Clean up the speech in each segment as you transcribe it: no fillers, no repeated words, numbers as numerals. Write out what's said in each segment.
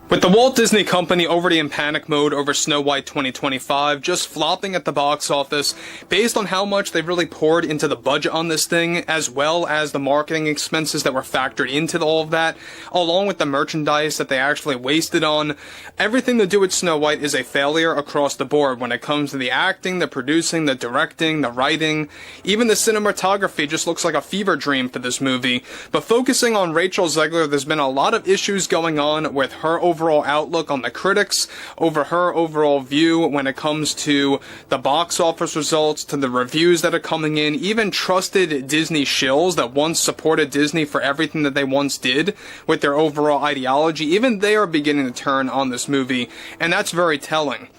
With the Walt Disney Company already in panic mode over Snow White 2025, just flopping at the box office, based on how much they really poured into the budget on this thing, as well as the marketing expenses that were factored into all of that, along with the merchandise that they actually wasted on, everything to do with Snow White is a failure across the board when it comes to the acting, the producing, the directing, the writing. Even the cinematography just looks like a fever dream for this movie. But focusing on Rachel Zegler, there's been a lot of issues going on with her overall outlook on the critics, over her overall view when it comes to the box office results, to the reviews that are coming in, even trusted Disney shills that once supported Disney for everything that they once did with their overall ideology, even they are beginning to turn on this movie, and that's very telling.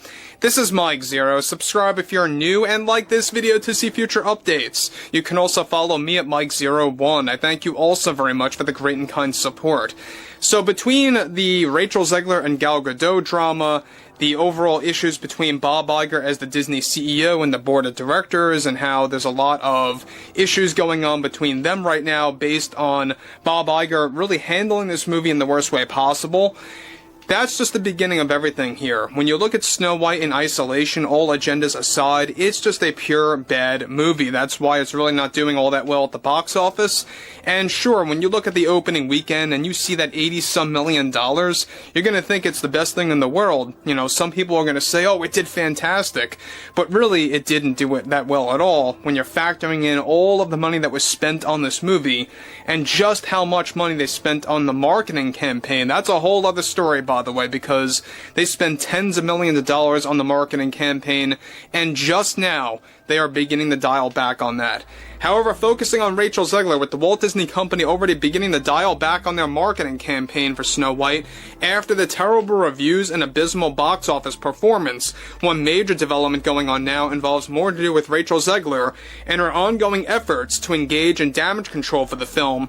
This is Mike Zero. Subscribe if you're new and like this video to see future updates. You can also follow me at Mike01. I thank you also very much for the great and kind support. So between the Rachel Zegler and Gal Gadot drama, the overall issues between Bob Iger as the Disney CEO and the board of directors, and how there's a lot of issues going on between them right now based on Bob Iger really handling this movie in the worst way possible. That's just the beginning of everything here. When you look at Snow White in isolation, all agendas aside, it's just a pure bad movie. That's why it's really not doing all that well at the box office. And sure, when you look at the opening weekend and you see that $80-some million, you're gonna think it's the best thing in the world. You know, some people are gonna say, oh, it did fantastic. But really, it didn't do it that well at all when you're factoring in all of the money that was spent on this movie and just how much money they spent on the marketing campaign. That's a whole other story, by the way, because they spend tens of millions of dollars on the marketing campaign, and just now they are beginning to dial back on that. However, focusing on Rachel Zegler, with the Walt Disney Company already beginning to dial back on their marketing campaign for Snow White, after the terrible reviews and abysmal box office performance, one major development going on now involves more to do with Rachel Zegler and her ongoing efforts to engage in damage control for the film,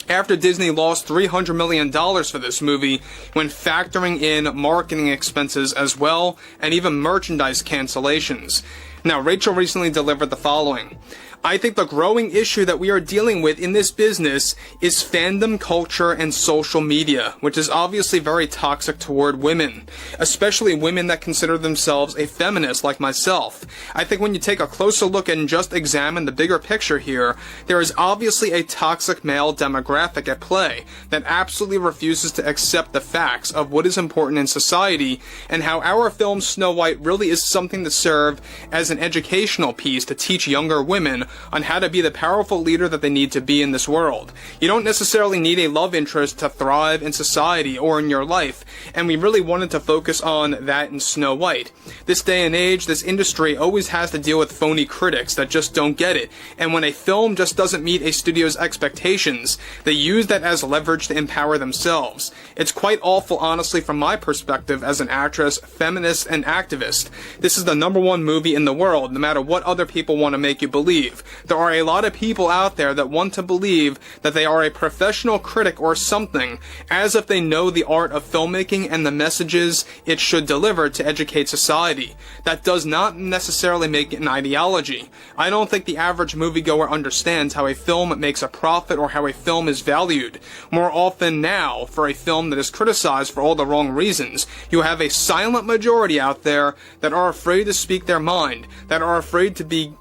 after Disney lost $300 million for this movie when factoring in marketing expenses as well, and even merchandise cancellations. Now, Rachel recently delivered the following. I think the growing issue that we are dealing with in this business is fandom culture and social media, which is obviously very toxic toward women, especially women that consider themselves a feminist like myself. I think when you take a closer look and just examine the bigger picture here, there is obviously a toxic male demographic at play that absolutely refuses to accept the facts of what is important in society, and how our film Snow White really is something to serve as an educational piece to teach younger women on how to be the powerful leader that they need to be in this world. You don't necessarily need a love interest to thrive in society or in your life, and we really wanted to focus on that in Snow White. This day and age, this industry always has to deal with phony critics that just don't get it, and when a film just doesn't meet a studio's expectations, they use that as leverage to empower themselves. It's quite awful, honestly, from my perspective as an actress, feminist, and activist. This is the #1 movie in the world, no matter what other people want to make you believe. There are a lot of people out there that want to believe that they are a professional critic or something, as if they know the art of filmmaking and the messages it should deliver to educate society. That does not necessarily make it an ideology. I don't think the average moviegoer understands how a film makes a profit or how a film is valued. More often now, for a film that is criticized for all the wrong reasons, you have a silent majority out there that are afraid to speak their mind, that are afraid to be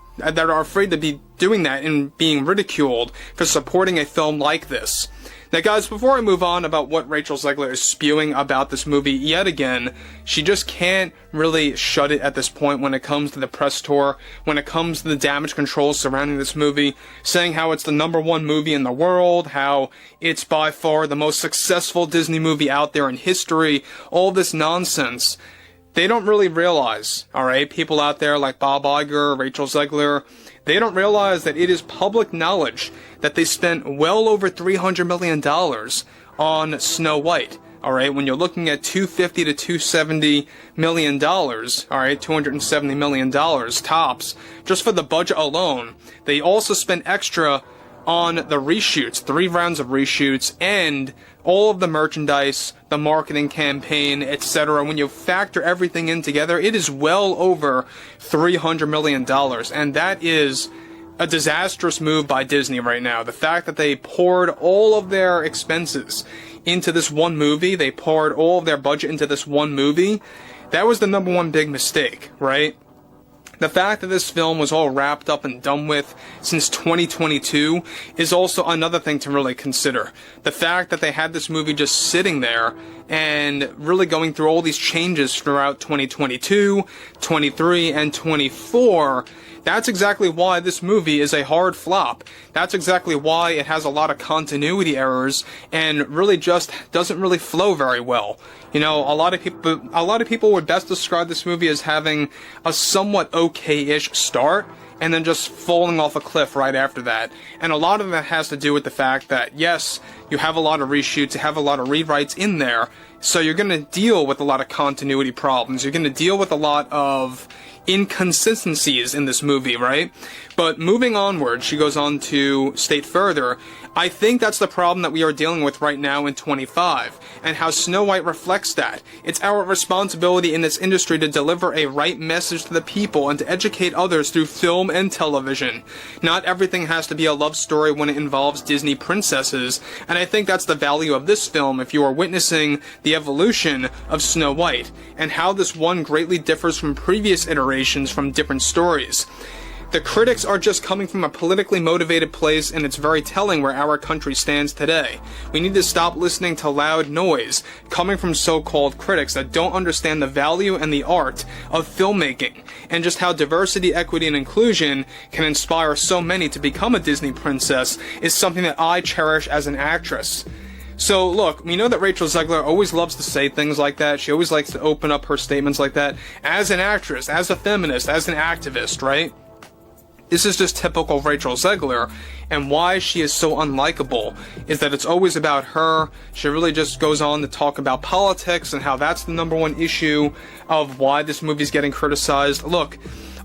doing that and being ridiculed for supporting a film like this. Now guys, before I move on about what Rachel Zegler is spewing about this movie yet again, she just can't really shut it at this point when it comes to the press tour, when it comes to the damage control surrounding this movie, saying how it's the #1 movie in the world, how it's by far the most successful Disney movie out there in history, all this nonsense. They don't really realize, alright, people out there like Bob Iger, Rachel Zegler, they don't realize that it is public knowledge that they spent well over $300 million on Snow White. Alright, when you're looking at $250 to $270 million, alright, $270 million tops, just for the budget alone. They also spent extra on the reshoots, 3 rounds of reshoots, and all of the merchandise, the marketing campaign, etc. When you factor everything in together, it is well over $300 million, and that is a disastrous move by Disney right now. The fact that they poured all of their expenses into this one movie, they poured all of their budget into this one movie, that was the number one big mistake, right? The fact that this film was all wrapped up and done with since 2022 is also another thing to really consider. The fact that they had this movie just sitting there and really going through all these changes throughout 2022, 23, and 24, that's exactly why this movie is a hard flop. That's exactly why it has a lot of continuity errors and really just doesn't really flow very well. You know, a lot of people would best describe this movie as having a somewhat okay-ish start and then just falling off a cliff right after that. And a lot of that has to do with the fact that, yes, you have a lot of reshoots, you have a lot of rewrites in there, so you're going to deal with a lot of continuity problems. You're going to deal with a lot of inconsistencies in this movie, right? But moving onward, she goes on to state further, I think that's the problem that we are dealing with right now in 25, and how Snow White reflects that. It's our responsibility in this industry to deliver a right message to the people and to educate others through film and television. Not everything has to be a love story when it involves Disney princesses, and I think that's the value of this film if you are witnessing the evolution of Snow White, and how this one greatly differs from previous iterations from different stories. The critics are just coming from a politically motivated place, and it's very telling where our country stands today. We need to stop listening to loud noise coming from so-called critics that don't understand the value and the art of filmmaking, and just how diversity, equity, and inclusion can inspire so many to become a Disney princess is something that I cherish as an actress. So, look, we know that Rachel Zegler always loves to say things like that. She always likes to open up her statements like that. As an actress, as a feminist, as an activist, right? This is just typical Rachel Zegler, and why she is so unlikable is that it's always about her. She really just goes on to talk about politics and how that's the number one issue of why this movie's getting criticized. Look,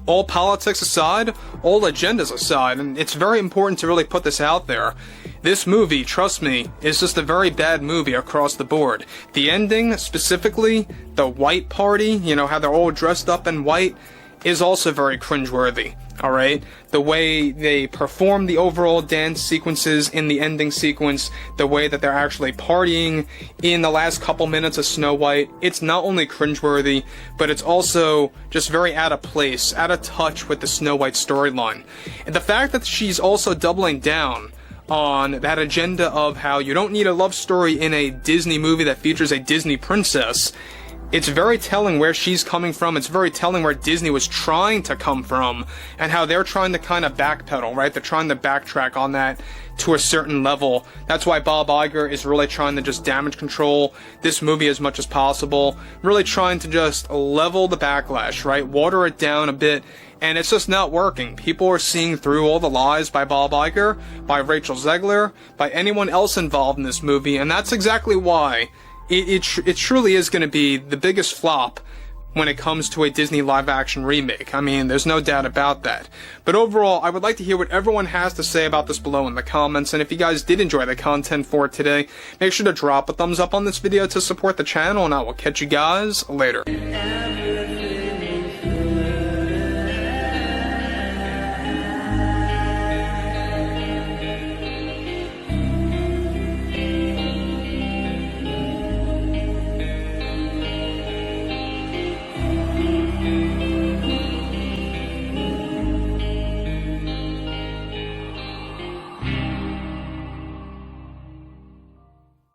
all politics aside, all agendas aside, and it's very important to really put this out there, this movie, trust me, is just a very bad movie across the board. The ending, specifically, the white party, you know, how they're all dressed up in white, is also very cringeworthy, alright? The way they perform the overall dance sequences in the ending sequence, the way that they're actually partying in the last couple minutes of Snow White, it's not only cringeworthy, but it's also just very out of place, out of touch with the Snow White storyline. And the fact that she's also doubling down on that agenda of how you don't need a love story in a Disney movie that features a Disney princess, it's very telling where she's coming from. It's very telling where Disney was trying to come from and how they're trying to kind of backpedal, right? They're trying to backtrack on that to a certain level. That's why Bob Iger is really trying to just damage control this movie as much as possible. Really trying to just level the backlash, right? Water it down a bit. And it's just not working. People are seeing through all the lies by Bob Iger, by Rachel Zegler, by anyone else involved in this movie. And that's exactly why it truly is going to be the biggest flop when it comes to a Disney live-action remake. I mean, there's no doubt about that. But overall, I would like to hear what everyone has to say about this below in the comments, and if you guys did enjoy the content for today, make sure to drop a thumbs up on this video to support the channel, and I will catch you guys later.